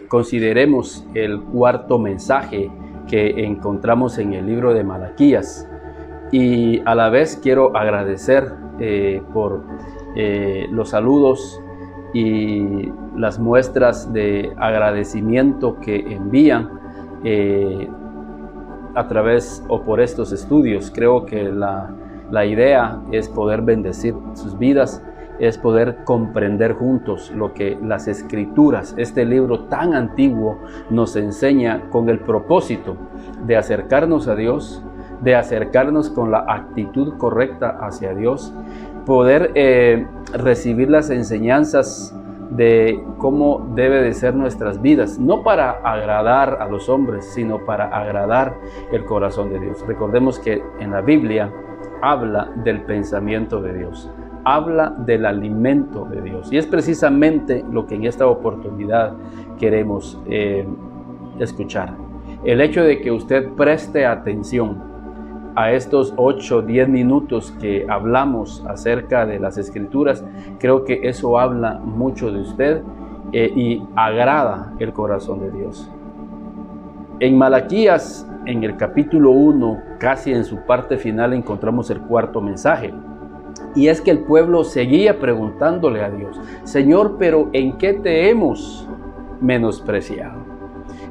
Consideremos el cuarto mensaje que encontramos en el libro de Malaquías, y a la vez quiero agradecer por los saludos y las muestras de agradecimiento que envían a través o por estos estudios. Creo que la idea es poder bendecir sus vidas, es poder comprender juntos lo que las Escrituras, este libro tan antiguo, nos enseña, con el propósito de acercarnos a Dios, de acercarnos con la actitud correcta hacia Dios, poder recibir las enseñanzas de cómo debe de ser nuestras vidas, no para agradar a los hombres, sino para agradar el corazón de Dios. Recordemos que en la Biblia habla del pensamiento de Dios, habla del alimento de Dios, y es precisamente lo que en esta oportunidad queremos escuchar. El hecho de que usted preste atención a estos 8 o 10 minutos que hablamos acerca de las Escrituras, creo que eso habla mucho de usted y agrada el corazón de Dios. En Malaquías, en el capítulo 1, casi en su parte final, encontramos el cuarto mensaje. Y es que el pueblo seguía preguntándole a Dios: Señor, pero ¿en qué te hemos menospreciado?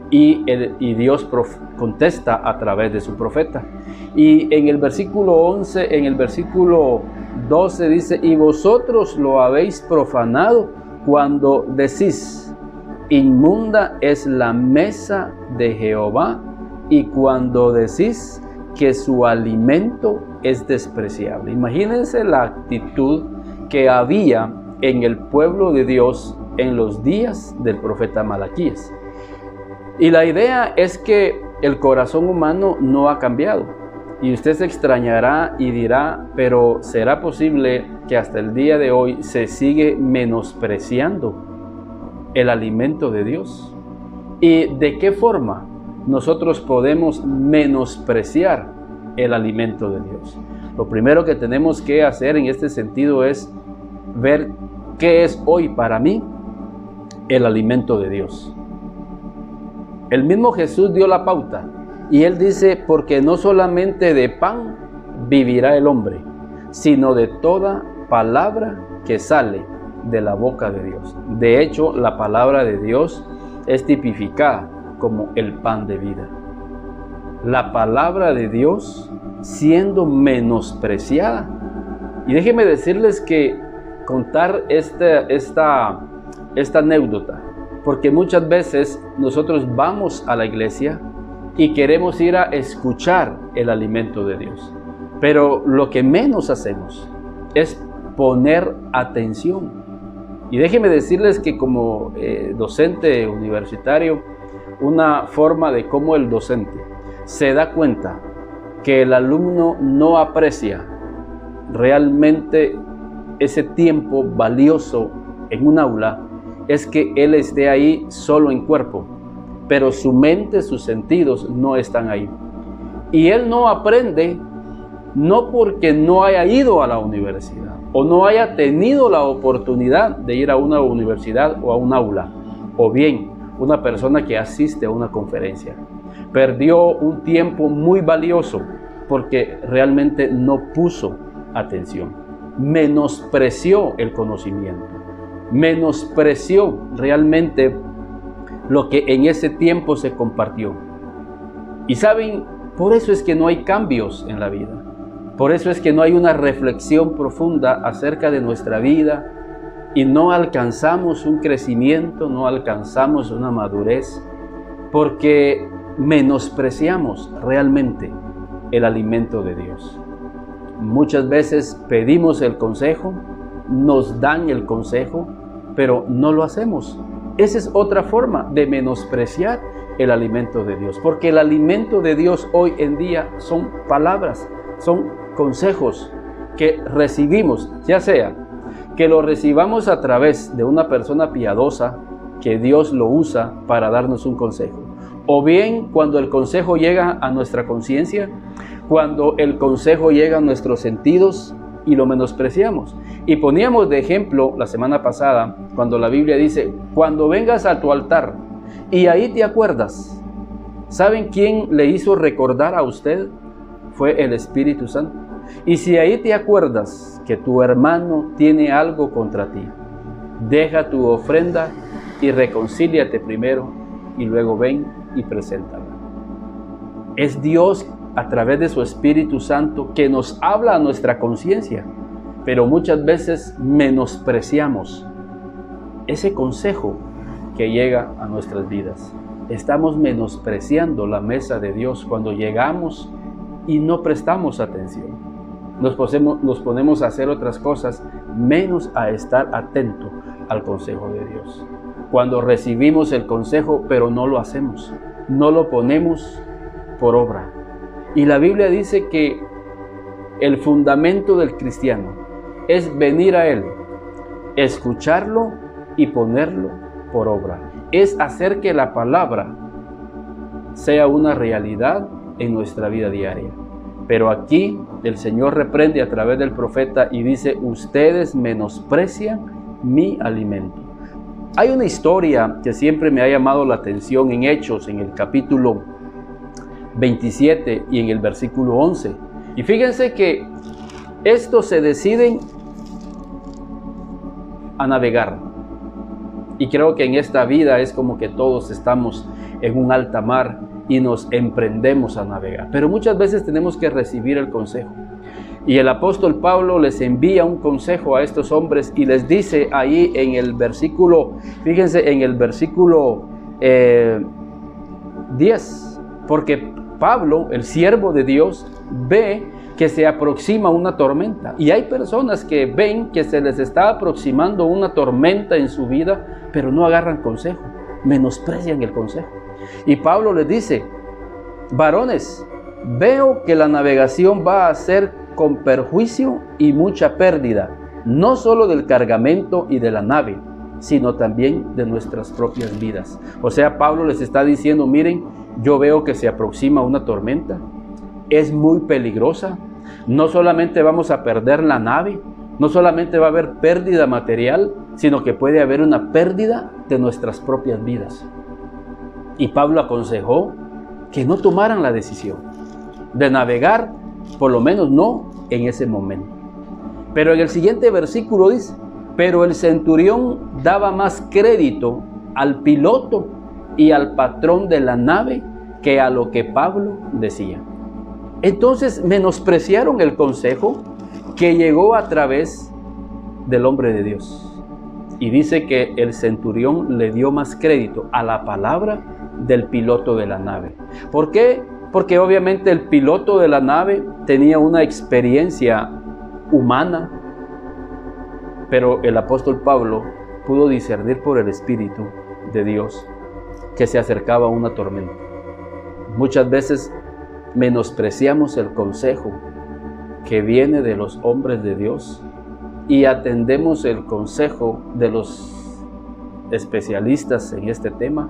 Y Dios contesta a través de su profeta. Y en el versículo 11, en el versículo 12 dice: y vosotros lo habéis profanado cuando decís: inmunda es la mesa de Jehová, y cuando decís que su alimento es despreciable. Imagínense la actitud que había en el pueblo de Dios en los días del profeta Malaquías. Y la idea es que el corazón humano no ha cambiado. Y usted se extrañará y dirá: pero ¿será posible que hasta el día de hoy se sigue menospreciando el alimento de Dios? ¿Y de qué forma nosotros podemos menospreciar el alimento de Dios? Lo primero que tenemos que hacer en este sentido es ver qué es hoy para mí el alimento de Dios. El mismo Jesús dio la pauta y Él dice: porque no solamente de pan vivirá el hombre, sino de toda palabra que sale de la boca de Dios. De hecho, la palabra de Dios es tipificada como el pan de vida. La palabra de Dios siendo menospreciada. Y déjenme decirles que contar esta anécdota, porque muchas veces nosotros vamos a la iglesia y queremos ir a escuchar el alimento de Dios, pero lo que menos hacemos es poner atención. Y déjenme decirles que como docente universitario, una forma de cómo el docente se da cuenta que el alumno no aprecia realmente ese tiempo valioso en un aula es que él esté ahí solo en cuerpo, pero su mente, sus sentidos no están ahí. Y él no aprende no porque no haya ido a la universidad o no haya tenido la oportunidad de ir a una universidad o a un aula, o bien una persona que asiste a una conferencia. Perdió un tiempo muy valioso porque realmente no puso atención. Menospreció el conocimiento. Menospreció realmente lo que en ese tiempo se compartió. Y saben, por eso es que no hay cambios en la vida. Por eso es que no hay una reflexión profunda acerca de nuestra vida y no alcanzamos un crecimiento, no alcanzamos una madurez, porque menospreciamos realmente el alimento de Dios. Muchas veces pedimos el consejo, nos dan el consejo, pero no lo hacemos. Esa es otra forma de menospreciar el alimento de Dios, porque el alimento de Dios hoy en día son palabras, son consejos que recibimos, ya sea que lo recibamos a través de una persona piadosa, que Dios lo usa para darnos un consejo, o bien cuando el consejo llega a nuestra conciencia, cuando el consejo llega a nuestros sentidos y lo menospreciamos. Y poníamos de ejemplo la semana pasada cuando la Biblia dice: cuando vengas a tu altar y ahí te acuerdas. ¿Saben quién le hizo recordar a usted? Fue el Espíritu Santo. Y si ahí te acuerdas que tu hermano tiene algo contra ti, deja tu ofrenda y reconcíliate primero y luego ven y preséntala. Es Dios a través de su Espíritu Santo que nos habla a nuestra conciencia, pero muchas veces menospreciamos ese consejo que llega a nuestras vidas. Estamos menospreciando la mesa de Dios cuando llegamos y no prestamos atención. Nos ponemos a hacer otras cosas menos a estar atento al consejo de Dios. Cuando recibimos el consejo, pero no lo hacemos, no lo ponemos por obra. Y la Biblia dice que el fundamento del cristiano es venir a Él, escucharlo y ponerlo por obra. Es hacer que la palabra sea una realidad en nuestra vida diaria. Pero aquí el Señor reprende a través del profeta y dice: ustedes menosprecian mi alimento. Hay una historia que siempre me ha llamado la atención en Hechos, en el capítulo 27 y en el versículo 11. Y fíjense que estos se deciden a navegar. Y creo que en esta vida es como que todos estamos en un alta mar y nos emprendemos a navegar. Pero muchas veces tenemos que recibir el consejo. Y el apóstol Pablo les envía un consejo a estos hombres y les dice ahí en el versículo, fíjense en el versículo 10, porque Pablo, el siervo de Dios, ve que se aproxima una tormenta. Y hay personas que ven que se les está aproximando una tormenta en su vida, pero no agarran consejo, menosprecian el consejo. Y Pablo les dice: varones, veo que la navegación va a ser con perjuicio y mucha pérdida, no solo del cargamento y de la nave, sino también de nuestras propias vidas. O sea, Pablo les está diciendo: miren, yo veo que se aproxima una tormenta, es muy peligrosa, no solamente vamos a perder la nave, no solamente va a haber pérdida material, sino que puede haber una pérdida de nuestras propias vidas. Y Pablo aconsejó que no tomaran la decisión de navegar, por lo menos no en ese momento. Pero en el siguiente versículo dice: pero el centurión daba más crédito al piloto y al patrón de la nave que a lo que Pablo decía. Entonces menospreciaron el consejo que llegó a través del hombre de Dios. Y dice que el centurión le dio más crédito a la palabra del piloto de la nave. ¿Por qué? Porque obviamente el piloto de la nave tenía una experiencia humana, pero el apóstol Pablo pudo discernir por el Espíritu de Dios que se acercaba una tormenta. Muchas veces menospreciamos el consejo que viene de los hombres de Dios y atendemos el consejo de los especialistas en este tema,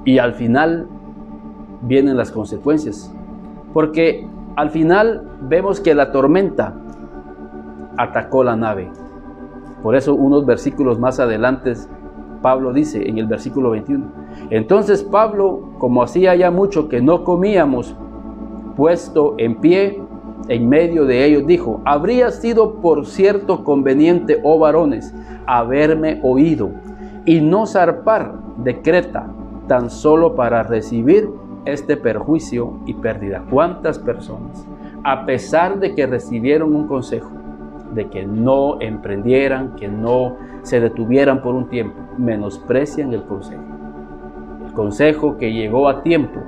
y al final vienen las consecuencias, porque al final vemos que la tormenta atacó la nave. Por eso unos versículos más adelante Pablo dice en el versículo 21: entonces Pablo, como hacía ya mucho que no comíamos, puesto en pie en medio de ellos, dijo: habría sido por cierto conveniente, oh varones, haberme oído y no zarpar de Creta, tan solo para recibir este perjuicio y pérdida. ¿Cuántas personas, a pesar de que recibieron un consejo de que no emprendieran, que no se detuvieran por un tiempo, menosprecian el consejo? El consejo que llegó a tiempo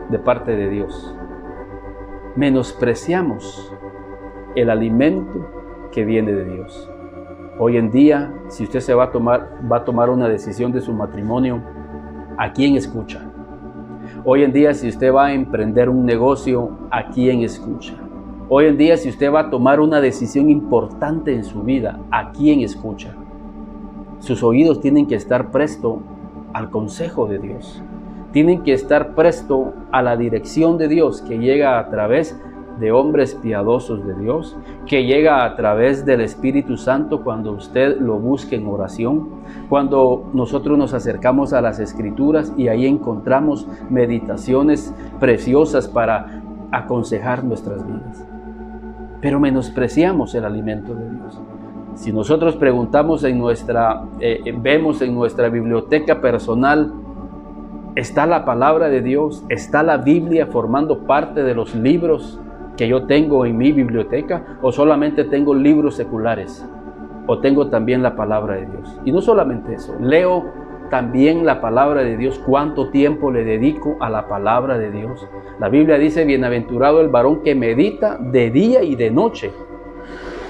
de parte de Dios. Menospreciamos el alimento que viene de Dios. Hoy en día, si usted va a tomar una decisión de su matrimonio, ¿a quién escucha? Hoy en día, si usted va a emprender un negocio, ¿a quién escucha? Hoy en día, si usted va a tomar una decisión importante en su vida, ¿a quién escucha? Sus oídos tienen que estar presto al consejo de Dios. Tienen que estar presto a la dirección de Dios que llega a través de hombres piadosos de Dios, que llega a través del Espíritu Santo cuando usted lo busque en oración, cuando nosotros nos acercamos a las Escrituras y ahí encontramos meditaciones preciosas para aconsejar nuestras vidas. Pero menospreciamos el alimento de Dios. Si nosotros preguntamos vemos en nuestra biblioteca personal, ¿está la palabra de Dios? ¿Está la Biblia formando parte de los libros que yo tengo en mi biblioteca? ¿O solamente tengo libros seculares? ¿O tengo también la palabra de Dios? Y no solamente eso, leo también la palabra de Dios. ¿Cuánto tiempo le dedico a la palabra de Dios? La Biblia dice, bienaventurado el varón que medita de día y de noche.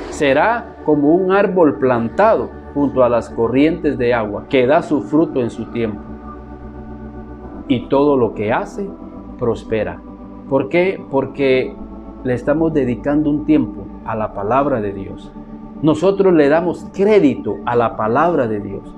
Será como un árbol plantado junto a las corrientes de agua, que da su fruto en su tiempo. Y todo lo que hace, prospera. ¿Por qué? Porque le estamos dedicando un tiempo a la palabra de Dios. Nosotros le damos crédito a la palabra de Dios.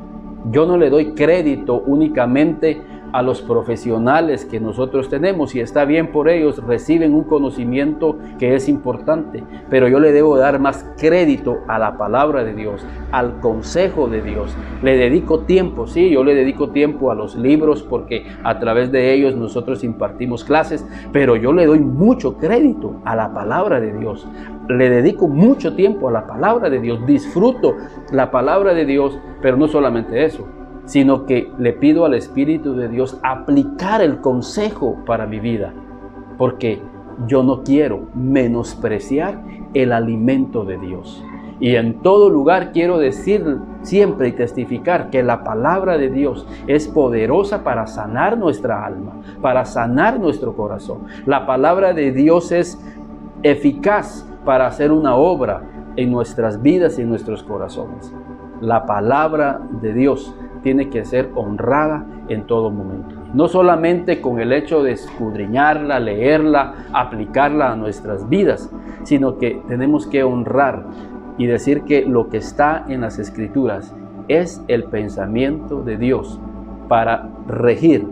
Yo no le doy crédito únicamente a los profesionales que nosotros tenemos, y está bien por ellos, reciben un conocimiento que es importante, pero yo le debo dar más crédito a la palabra de Dios, al consejo de Dios. Le dedico tiempo, sí, yo le dedico tiempo a los libros porque a través de ellos nosotros impartimos clases, pero yo le doy mucho crédito a la palabra de Dios. Le dedico mucho tiempo a la palabra de Dios, disfruto la palabra de Dios, pero no solamente eso, sino que le pido al Espíritu de Dios aplicar el consejo para mi vida, porque yo no quiero menospreciar el alimento de Dios. Y en todo lugar quiero decir siempre y testificar que la palabra de Dios es poderosa para sanar nuestra alma, para sanar nuestro corazón. La palabra de Dios es eficaz para hacer una obra en nuestras vidas y en nuestros corazones. La palabra de Dios tiene que ser honrada en todo momento. No solamente con el hecho de escudriñarla, leerla, aplicarla a nuestras vidas, sino que tenemos que honrar y decir que lo que está en las Escrituras es el pensamiento de Dios para regir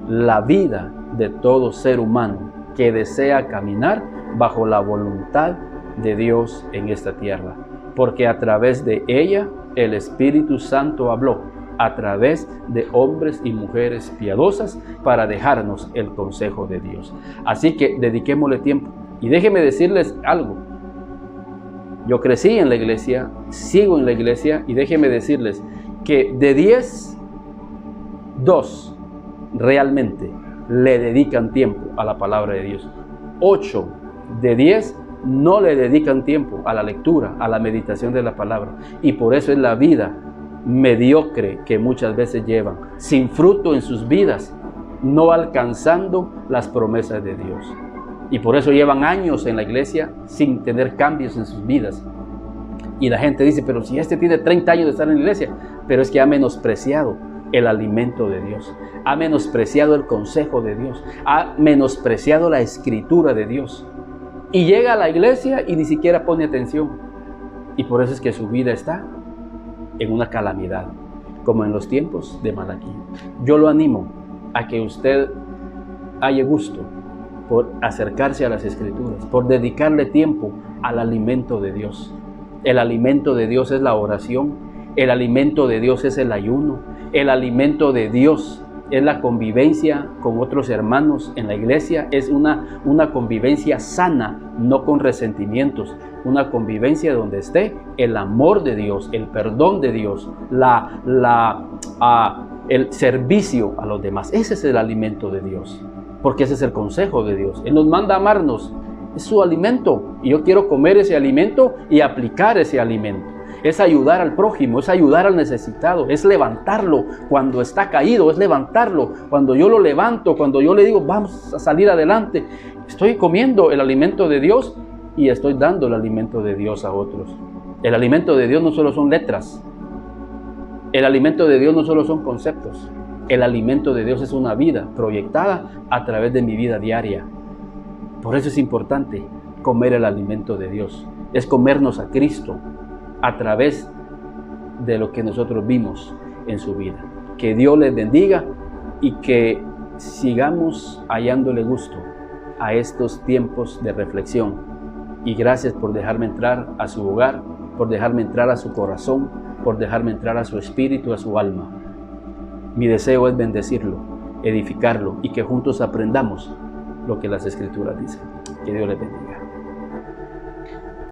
la vida de todo ser humano que desea caminar bajo la voluntad de Dios en esta tierra. Porque a través de ella el Espíritu Santo habló a través de hombres y mujeres piadosas para dejarnos el consejo de Dios. Así que dediquémosle tiempo. Y déjenme decirles algo. Yo crecí en la iglesia, sigo en la iglesia, y déjenme decirles que de 10, 2 realmente le dedican tiempo a la palabra de Dios. 8 de 10 no le dedican tiempo a la lectura, a la meditación de la palabra. Y por eso es la vida mediocre que muchas veces llevan, sin fruto en sus vidas, no alcanzando las promesas de Dios. Y por eso llevan años en la iglesia sin tener cambios en sus vidas. Y la gente dice, pero si este tiene 30 años de estar en la iglesia, pero es que ha menospreciado el alimento de Dios, ha menospreciado el consejo de Dios, ha menospreciado la escritura de Dios. Y llega a la iglesia y ni siquiera pone atención. Y por eso es que su vida está en una calamidad, como en los tiempos de Malaquí. Yo lo animo a que usted haya gusto por acercarse a las Escrituras, por dedicarle tiempo al alimento de Dios. El alimento de Dios es la oración, el alimento de Dios es el ayuno, el alimento de Dios es la convivencia con otros hermanos en la iglesia, es una convivencia sana, no con resentimientos, una convivencia donde esté el amor de Dios, el perdón de Dios, el servicio a los demás. Ese es el alimento de Dios, porque ese es el consejo de Dios. Él nos manda a amarnos, es su alimento, y yo quiero comer ese alimento y aplicar ese alimento. Es ayudar al prójimo, es ayudar al necesitado, es levantarlo cuando está caído, es levantarlo cuando yo lo levanto, cuando yo le digo vamos a salir adelante. Estoy comiendo el alimento de Dios y estoy dando el alimento de Dios a otros. El alimento de Dios no solo son letras, el alimento de Dios no solo son conceptos, el alimento de Dios es una vida proyectada a través de mi vida diaria. Por eso es importante comer el alimento de Dios, es comernos a Cristo a través de lo que nosotros vimos en su vida. Que Dios les bendiga y que sigamos hallándole gusto a estos tiempos de reflexión. Y gracias por dejarme entrar a su hogar, por dejarme entrar a su corazón, por dejarme entrar a su espíritu, a su alma. Mi deseo es bendecirlo, edificarlo y que juntos aprendamos lo que las Escrituras dicen. Que Dios les bendiga.